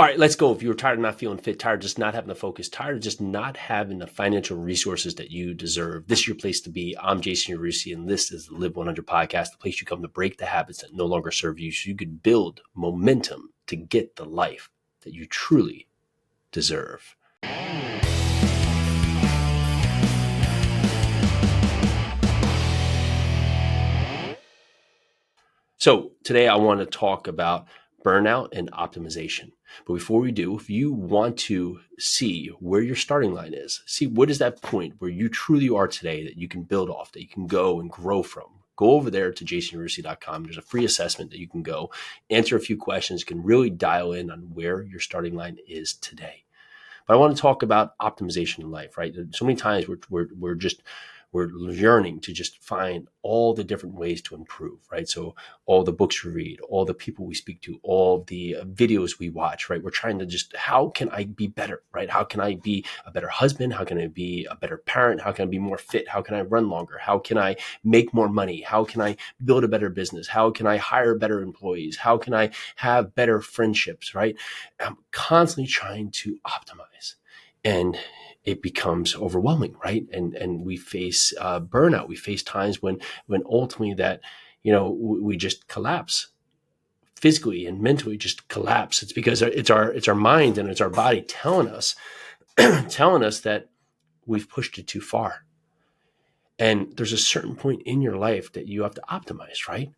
All right, let's go. If you're tired of not feeling fit, tired of just not having the focus, tired of just not having the financial resources that you deserve, this is your place to be. I'm Jason Yarusi, and this is the Live 100 podcast, the place you come to break the habits that no longer serve you so you could build momentum to get the life that you truly deserve. So today I want to talk about burnout and optimization. But before we do, if you want to see where your starting line is, see what is that point where you truly are today that you can build off, that you can go and grow from, go over there to jasonyarusi.com. There's a free assessment that you can go answer a few questions, can really dial in on where your starting line is today. But I want to talk about optimization in life, right? So many times we're yearning to just find all the different ways to improve, right? So all the books we read, all the people we speak to, all the videos we watch, right? We're trying to just, how can I be better, right? How can I be a better husband? How can I be a better parent? How can I be more fit? How can I run longer? How can I make more money? How can I build a better business? How can I hire better employees? How can I have better friendships, right? I'm constantly trying to optimize. And it becomes overwhelming, right? And we face burnout. We face times when ultimately that, we just collapse physically and mentally, just collapse. It's because it's our mind and it's our body telling us that we've pushed it too far. And there's a certain point in your life that you have to optimize, right?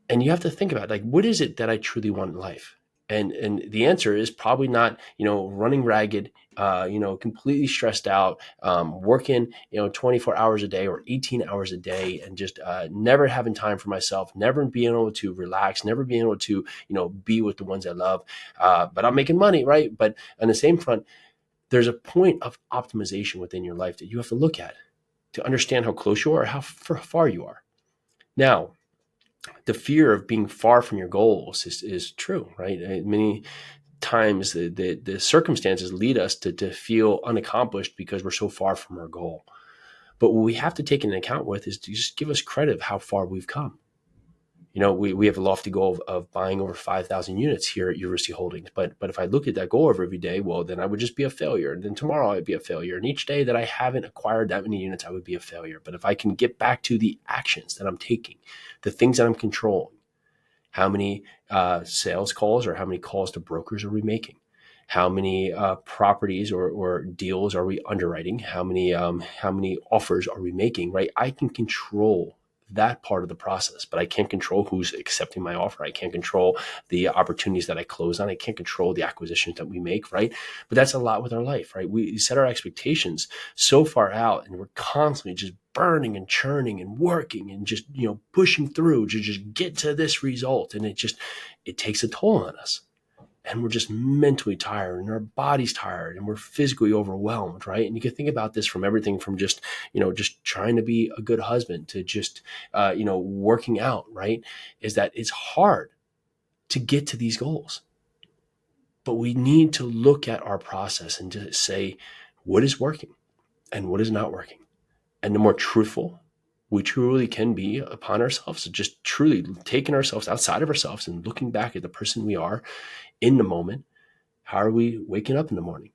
And you have to think about, like, what is it that I truly want in life? And the answer is probably not, running ragged, completely stressed out, working, 24 hours a day or 18 hours a day, and just never having time for myself, never being able to relax, never being able to, be with the ones I love. But I'm making money, right? But on the same front, there's a point of optimization within your life that you have to look at to understand how close you are, how far you are. Now, the fear of being far from your goals is true, right? Many times the circumstances lead us to feel unaccomplished because we're so far from our goal. But what we have to take into account with is to just give us credit of how far we've come. We have a lofty goal of buying over 5,000 units here at Yarusi Holdings. But if I look at that goal every day, well, then I would just be a failure. And then tomorrow I'd be a failure. And each day that I haven't acquired that many units, I would be a failure. But if I can get back to the actions that I'm taking, the things that I'm controlling, how many sales calls or how many calls to brokers are we making? How many properties or deals are we underwriting? How many offers are we making, right? I can control that part of the process, but I can't control who's accepting my offer. I can't control the opportunities that I close on. I can't control the acquisitions that we make, right? But that's a lot with our life, right? We set our expectations so far out, and we're constantly just burning and churning and working and just, pushing through to just get to this result. And it takes a toll on us. And we're just mentally tired and our body's tired and we're physically overwhelmed, right? And you can think about this from everything from just, just trying to be a good husband to just, working out, right? Is that it's hard to get to these goals. But we need to look at our process and to say, what is working and what is not working? And the more truthful we truly can be upon ourselves, just truly taking ourselves outside of ourselves and looking back at the person we are in the moment. How are we waking up in the morning?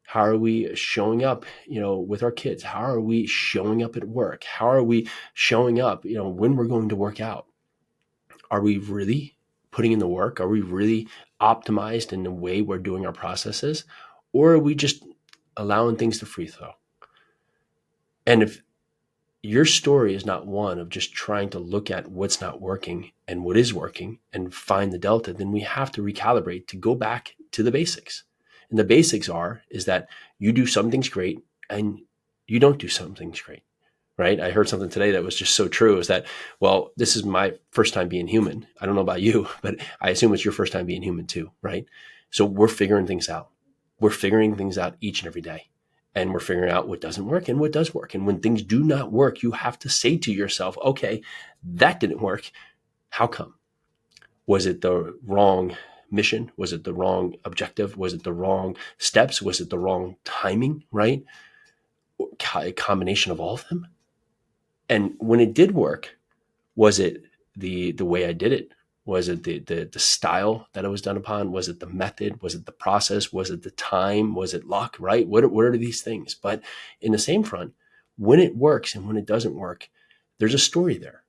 How are we showing up, with our kids? How are we showing up at work? How are we showing up, when we're going to work out? Are we really putting in the work? Are we really optimized in the way we're doing our processes? Or are we just allowing things to free flow? And if your story is not one of just trying to look at what's not working and what is working and find the delta, then we have to recalibrate to go back to the basics. And the basics is that you do some things great and you don't do some things great, right? I heard something today that was just so true, is that, well, this is my first time being human. I don't know about you, but I assume it's your first time being human too, right? So we're figuring things out. We're figuring things out each and every day. And we're figuring out what doesn't work and what does work. And when things do not work, you have to say to yourself, okay, that didn't work. How come? Was it the wrong mission? Was it the wrong objective? Was it the wrong steps? Was it the wrong timing, right? A combination of all of them. And when it did work, was it the way I did it? Was it the style that it was done upon? Was it the method? Was it the process? Was it the time? Was it luck, right? What are these things? But in the same front, when it works and when it doesn't work, there's a story there.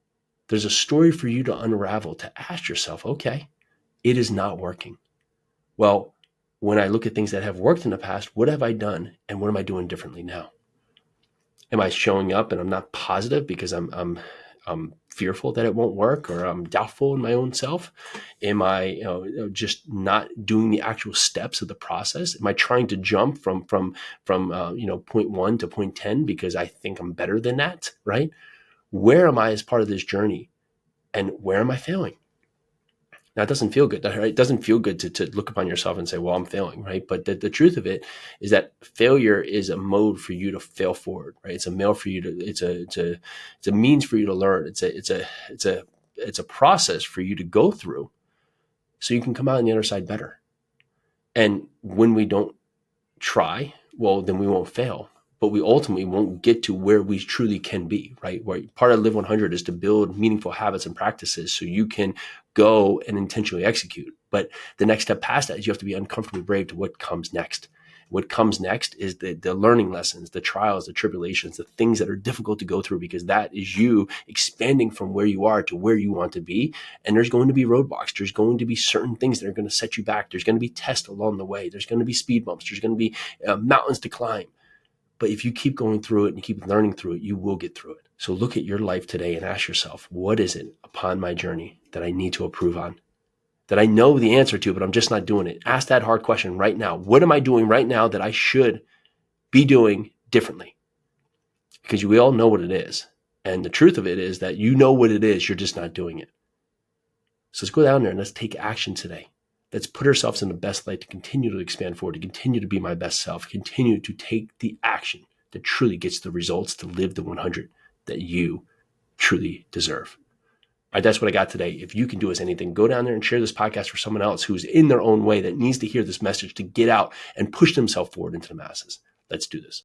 There's a story for you to unravel, to ask yourself, okay, it is not working. Well, when I look at things that have worked in the past, what have I done and what am I doing differently now? Am I showing up and I'm not positive because I'm fearful that it won't work, or I'm doubtful in my own self? Am I just not doing the actual steps of the process? Am I trying to jump from point 1 to point 10 because I think I'm better than that, right? Where am I as part of this journey, and where am I failing? Now, it doesn't feel good. Right? It doesn't feel good to look upon yourself and say, well, I'm failing, right? But the truth of it is that failure is a mode for you to fail forward, right? It's a mail for you to, it's a means for you to learn. It's a process for you to go through so you can come out on the other side better. And when we don't try, well, then we won't fail, but we ultimately won't get to where we truly can be, right? Where part of Live 100 is to build meaningful habits and practices so you can go and intentionally execute. But the next step past that is you have to be uncomfortably brave to what comes next. What comes next is the learning lessons, the trials, the tribulations, the things that are difficult to go through, because that is you expanding from where you are to where you want to be. And there's going to be roadblocks. There's going to be certain things that are going to set you back. There's going to be tests along the way. There's going to be speed bumps. There's going to be mountains to climb. But if you keep going through it and keep learning through it, you will get through it. So look at your life today and ask yourself, what is it upon my journey that I need to improve on? That I know the answer to, but I'm just not doing it. Ask that hard question right now. What am I doing right now that I should be doing differently? Because we all know what it is. And the truth of it is that you know what it is, you're just not doing it. So let's go down there and let's take action today. Let's put ourselves in the best light to continue to expand forward, to continue to be my best self, continue to take the action that truly gets the results to live the 100 that you truly deserve. All right, that's what I got today. If you can do us anything, go down there and share this podcast for someone else who's in their own way that needs to hear this message to get out and push themselves forward into the masses. Let's do this.